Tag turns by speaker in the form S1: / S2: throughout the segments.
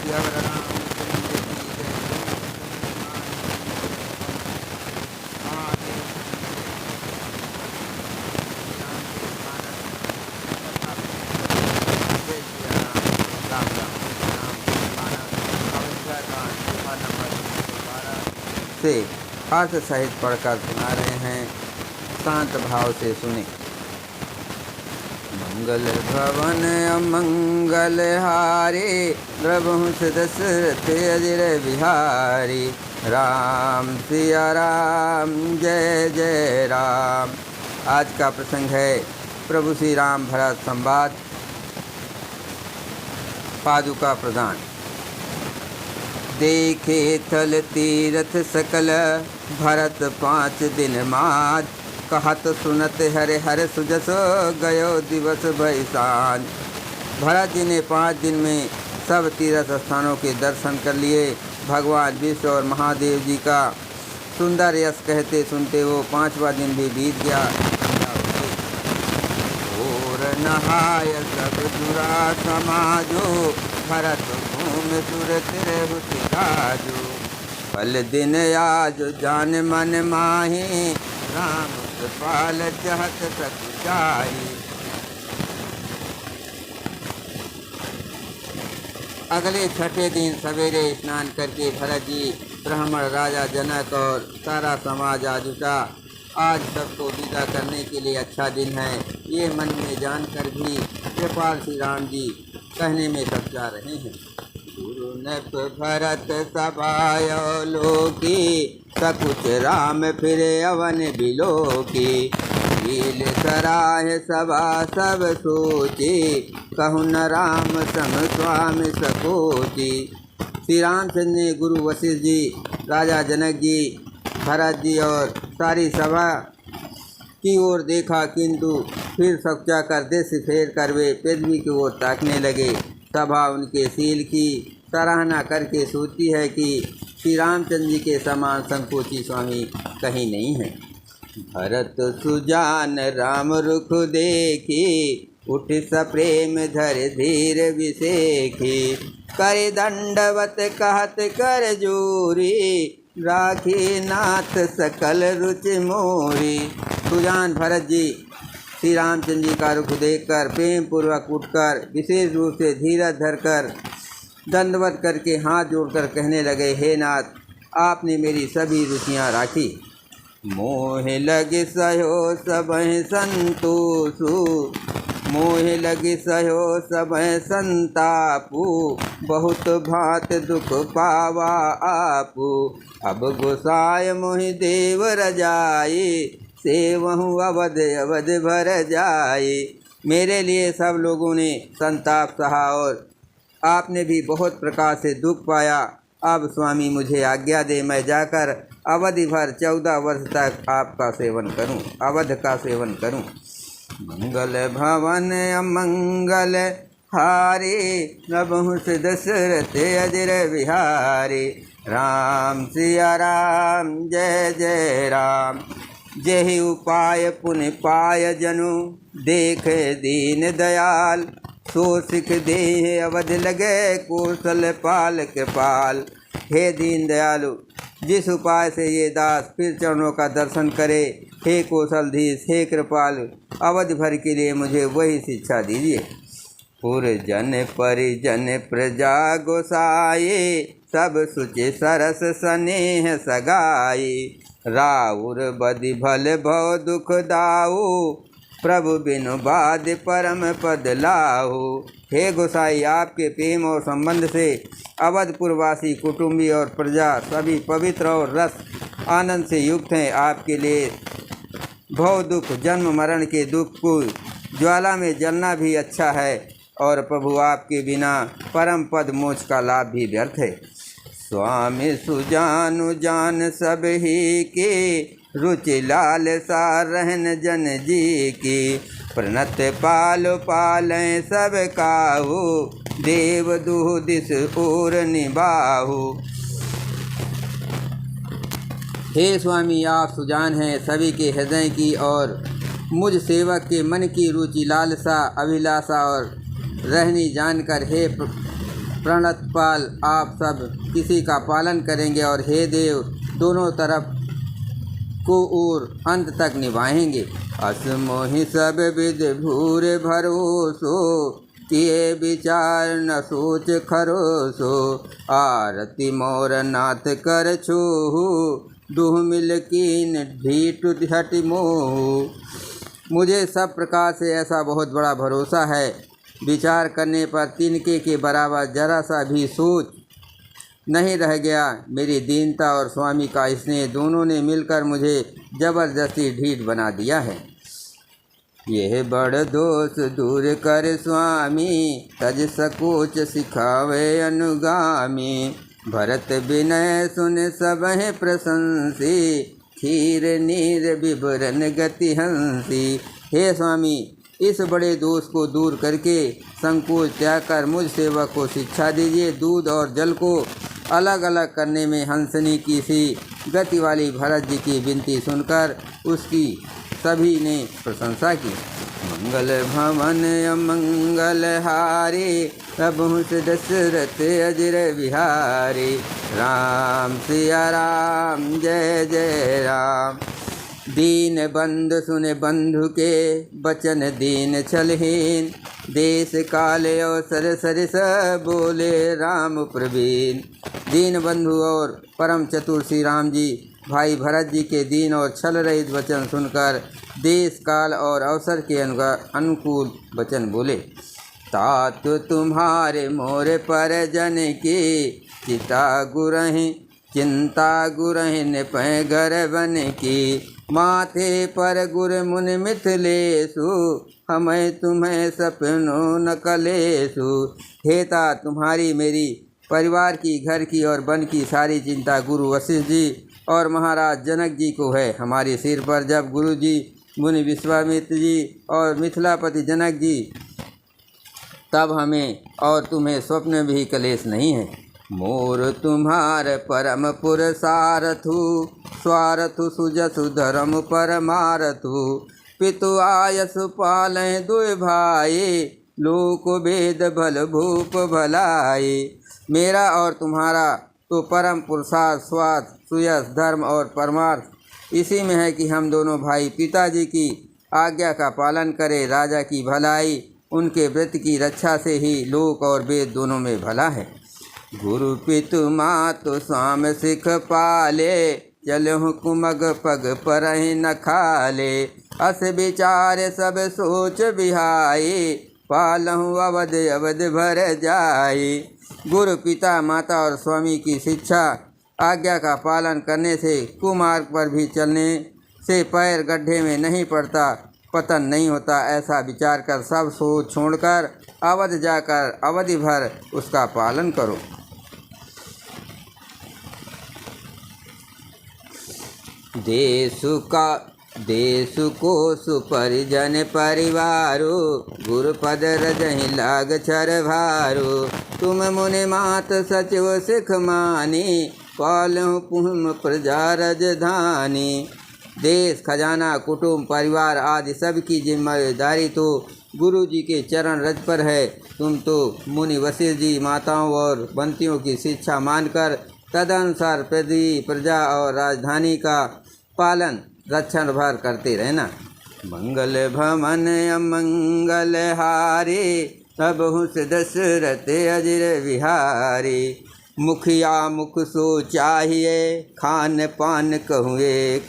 S1: सियावर रामचंद्र की जय। आगे जय सिया राम। राम राम अयोध्या कांड गुफा नंबर 12 से अर्थ सहित पढ़कर सुना रहे हैं। शांत भाव से सुने। मंगल भवन अमंगल हारे, द्रवहुस दशरथ अजर बिहारी। राम सिया राम जय जय राम। आज का प्रसंग है प्रभु श्री राम भरत संवाद, पादुका प्रदान। देखे थल तीरथ सकल, भरत 5 दिन माद। कहत सुनत हरे हर सुजस, गयो दिवस भय सांझ। भरत जी ने 5 दिन में सब तीर्थ स्थानों के दर्शन कर लिए। भगवान विष्णु और महादेव जी का सुंदर यश कहते सुनते वो 5वां दिन भी बीत गया। और नहाय सब जुरा समाजो, भरत घूम सुरत रहु काजो। फल दिन आज जान मन माही, राम पाल चहत सकुचाई। अगले 6ठे दिन सवेरे स्नान करके भरत जी, ब्राह्मण, राजा जनक और सारा समाज आ जुटा। आज सबको विदा करने के लिए अच्छा दिन है, ये मन में जानकर भी कृपाल श्री राम जी कहने में सच्चा रहे हैं। गुरु नप भरत सभायो लोकी, सकुच राम फिरे अवन बिलोकी। शील सराह सभा सब सोची, कहु न राम सम स्वामी सकोची। श्री रामचंद्र ने गुरु वशिष्ठ जी, राजा जनक जी, भरत जी और सारी सभा की ओर देखा, किंतु फिर सच्चा कर देश फेर कर वे पृथ्वी की ओर ताकने लगे। सभा उनके शील की सराहना करके सोचती है कि श्री रामचंद्र जी के समान संकोची स्वामी कहीं नहीं है। भरत सुजान राम रुख देखी, उठ सप्रेम धर धीर विसेखी। कर दंडवत कहत कर जोरी, राखी नाथ सकल रुचि मोरी। सुजान भरत जी श्री रामचंद्र जी का रुख देखकर प्रेम पूर्वक उठकर विशेष रूप से धीरज धरकर दंडवत करके हाथ जोड़कर कहने लगे, हे नाथ, आपने मेरी सभी रुचियाँ राखी। मोह लगे सहो सबह संतोषु, मोह लगे सहो सबह संतापु। बहुत भांत दुख पावा आपु, अब गोसाय मोहि देव रजाई। सेवहु अवध अवध भर जाए। मेरे लिए सब लोगों ने संताप सहा और आपने भी बहुत प्रकार से दुख पाया। अब स्वामी मुझे आज्ञा दे, मैं जाकर अवधि भर 14 वर्ष तक आपका सेवन करूं, अवध का सेवन करूं। मंगल भवन अमंगल हारे, नबहुस दशरथ अजर बिहारी। राम सिया राम जय जय राम। जेहि उपाय पुण्य पाय जनु, देखे दीन दयाल। सो सिख देह अवध लगे, कौशल पाल कृपाल। हे दीन दयालु, जिस उपाय से ये दास फिर चरणों का दर्शन करे, हे कौशलधीश, हे कृपाल, अवध भर के लिए मुझे वही शिक्षा दीजिए। पुरजन परिजन प्रजा गोसाए, सब सुचि सरस स्नेह सगाई। राउर बदि भल भव दुख दाऊ, प्रभु बिनु बाद परम पद लाहू। हे गोसाई, आपके प्रेम और संबंध से अवधपुरवासी कुटुंबी और प्रजा सभी पवित्र और रस आनंद से युक्त हैं। आपके लिए भव दुख, जन्म मरण के दुख को ज्वाला में जलना भी अच्छा है, और प्रभु आपके बिना परम पद मोक्ष का लाभ भी व्यर्थ है। स्वामी सुजानु जान सब ही के, रुचि लाल सा रहन जन जी की। प्रणत पालो पालें सब काहू, देव दुह दिस ओर निबाहू। हे स्वामी, आप सुजान हैं सभी के हृदय की, और मुझ सेवक के मन की रुचि लालसा अभिलाषा और रहनी जानकर हे प्रणतपाल आप सब किसी का पालन करेंगे और हे देव दोनों तरफ को और अंत तक निभाएंगे। असमोहि सब विद भूर भरोसो, किए विचार न सोच खरोसो। आरती मोर नाथ कर छोहु, दुह मिल कीन ढीठ हटि मोहु। मुझे सब प्रकार से ऐसा बहुत बड़ा भरोसा है, विचार करने पर तिनके के बराबर जरा सा भी सोच नहीं रह गया। मेरी दीनता और स्वामी का स्नेह दोनों ने मिलकर मुझे जबरदस्ती ढीठ बना दिया है। यह बड़ दोष दूर कर स्वामी, तज सकोच सिखावे अनुगामी। भरत विनय सुन सबहि प्रशंसी, खीर नीर विवरण गति हंसी। हे स्वामी, इस बड़े दोष को दूर करके संकोच त्याग कर मुझ सेवक को शिक्षा दीजिए। दूध और जल को अलग अलग करने में हंसनी की सी गति वाली भरत जी की विनती सुनकर उसकी सभी ने प्रशंसा की। मंगल भवन अमंगल हारी, प्रभु दशरथ अजर बिहारी। राम सिया राम जय जय राम। दीन बंधु सुने बंधु के बचन दीन छलहीन। देश काल अवसर सरिस बोले राम प्रवीण। दीन बंधु और परम चतुर श्री राम जी भाई भरत जी के दीन और छल रहित वचन सुनकर देश काल और अवसर के अनुकूल वचन बोले। तात तुम्हारे मोर पर जन की, चिंता गुरहिन पै घर बन की। माथे पर गुर मुन मिथिलेशु, हमें तुम्हें सपनों न कलेशु। हेता तुम्हारी मेरी परिवार की, घर की और वन की सारी चिंता गुरु वशिष्ठ जी और महाराज जनक जी को है। हमारे सिर पर जब गुरु जी, मुनि विश्वामित्र जी और मिथिलापति जनक जी, तब हमें और तुम्हें स्वप्न भी कलेश नहीं है। मोर तुम्हार परम पुरसारथु, स्वारथु सुजसु धर्म परमारथु। पितु आयसु पालय दुय भाई, लोक वेद भल भूप भलाई। मेरा और तुम्हारा तो परम पुरुषार्थ, स्वार्थ, सुयस, धर्म और परमार्थ इसी में है कि हम दोनों भाई पिताजी की आज्ञा का पालन करें। राजा की भलाई उनके व्रत की रक्षा से ही लोक और वेद दोनों में भला है। गुरु पितु मातु स्वाम सिख पाले, चलहु कुमग पग परहि न खाले। अस विचार सब सोच बिहाई, पालहु अवध अवध भर जाई। गुरु पिता माता और स्वामी की शिक्षा आज्ञा का पालन करने से कुमार्ग पर भी चलने से पैर गड्ढे में नहीं पड़ता, पतन नहीं होता। ऐसा विचार कर सब सोच छोड़कर अवध जाकर अवधि भर उसका पालन करो। देशु को सुपरिजन परिवारो, गुरुपद रजहि लाग छर भारो। तुम मुनि मात सचिव सिख मानी, पालहु पुम प्रजा रजधानी। देश खजाना कुटुंब परिवार आदि सब की जिम्मेदारी तो गुरु जी के चरण रज पर है। तुम तो मुनि वशिष्ठ जी माताओं और बंतियों की शिक्षा मानकर तदनुसार प्रजा और राजधानी का पालन रक्षण भर करते रहना। मंगल भवन अमंगल हारी, सबहु दशरथ अजर बिहारी। मुखिया मुख सो चाहिए, खान पान कहूँ एक।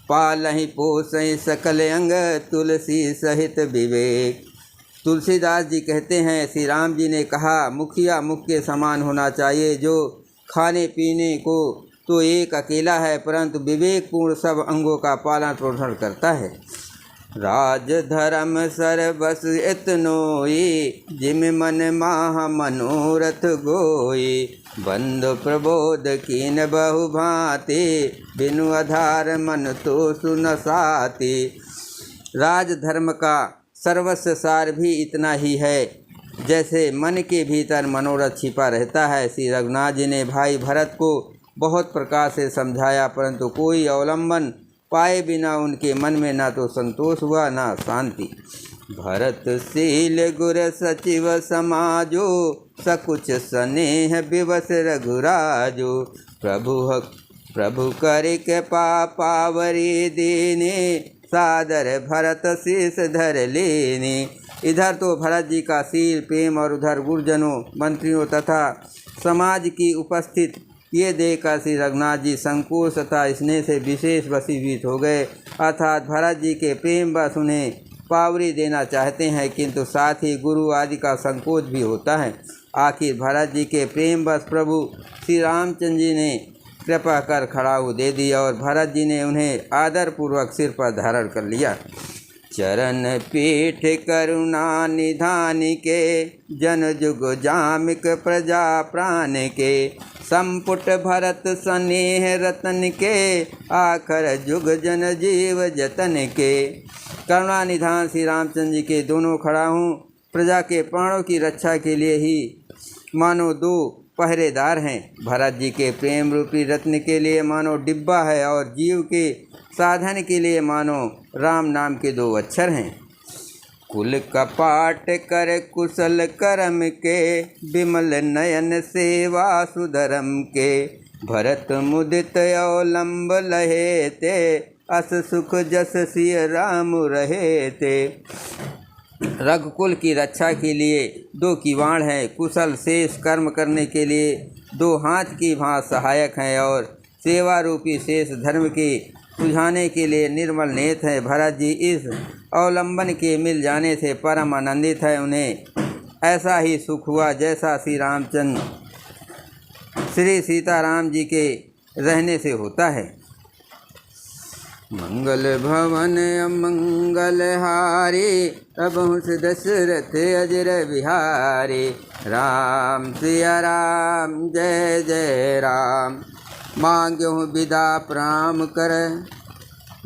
S1: पालहि पोसहि सकल अंग, तुलसी सहित विवेक। तुलसीदास जी कहते हैं, श्री राम जी ने कहा मुखिया मुख के समान होना चाहिए, जो खाने पीने को तो एक अकेला है परंतु विवेकपूर्ण सब अंगों का पालन पोषण करता है। राज धर्म सर्वस इतनोई, जिम मन माह मनोरथ गोई। बंधु प्रबोध कीन बहु भांति, बिनु आधार मन तो सुन साति। राज धर्म का सर्वस्व सार भी इतना ही है जैसे मन के भीतर मनोरथ छिपा रहता है। श्री रघुनाथ जी ने भाई भरत को बहुत प्रकार से समझाया परंतु कोई अवलंबन पाए बिना उनके मन में ना तो संतोष हुआ ना शांति। भरत शील गुर सचिव समाजो, सकुच स्नेह विवश रघुराजो। प्रभु करे के पावरी दीने, सादर भरत शीस धर लेने। इधर तो भरत जी का शील प्रेम और उधर गुरुजनों, मंत्रियों तथा समाज की उपस्थित ये देखकर श्री रघुनाथ जी संकोच तथा स्नेह से विशेष वशीभूत हो गए। अर्थात भरत जी के प्रेम बस उन्हें पावरी देना चाहते हैं, किंतु साथ ही गुरु आदि का संकोच भी होता है। आखिर भरत जी के प्रेम बस प्रभु श्री रामचंद्र जी ने कृपा कर खड़ाऊ दे दिया और भरत जी ने उन्हें आदरपूर्वक सिर पर धारण कर लिया। चरण पीठ करुणा निधान के, जन जुग जामिक प्रजा प्राण के। संपुट भरत स्नेह रतन के, आखर जुग जन जीव जतन के। करुणा निधान श्री रामचंद्र जी के दोनों खड़ा हूँ, प्रजा के प्राणों की रक्षा के लिए ही मानो दो पहरेदार हैं। भरत जी के प्रेम रूपी रत्न के लिए मानो डिब्बा है और जीव के साधन के लिए मानो राम नाम के दो अक्षर हैं। कुल कपाट कर कुशल करम के, विमल नयन सेवा सुधरम के। भरत मुदित अवलंब लहे ते, अस सुख जस सिय राम रहे ते। रघुकुल की रक्षा के लिए दो किवाड़ हैं, कुशल शेष कर्म करने के लिए दो हाथ की भांति सहायक हैं और सेवा रूपी शेष धर्म के सुझाने के लिए निर्मल नेत्र हैं। भरत जी इस अवलंबन के मिल जाने से परम आनंदित है। उन्हें ऐसा ही सुख हुआ जैसा श्री सीताराम जी के रहने से होता है। मंगल भवन अमंगल हारी, अबहुँ दशरथ अजर बिहारी। राम सिया राम जय जय राम। मांग्यों विदा प्रणाम कर,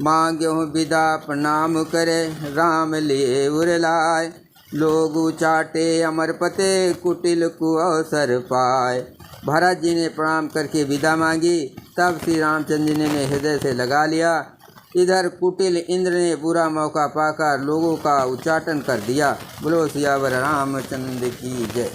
S1: मांग्यों विदा प्रणाम करे। राम लिए उरलाय, लोग चाटे अमर पते, कुटिल को अवसर पाए। भरत जी ने प्रणाम करके विदा मांगी, तब श्री रामचंद्र जी ने हृदय से लगा लिया। इधर कुटिल इंद्र ने बुरा मौका पाकर लोगों का उच्चाटन कर दिया। बोलो सियावर रामचंद्र की जय।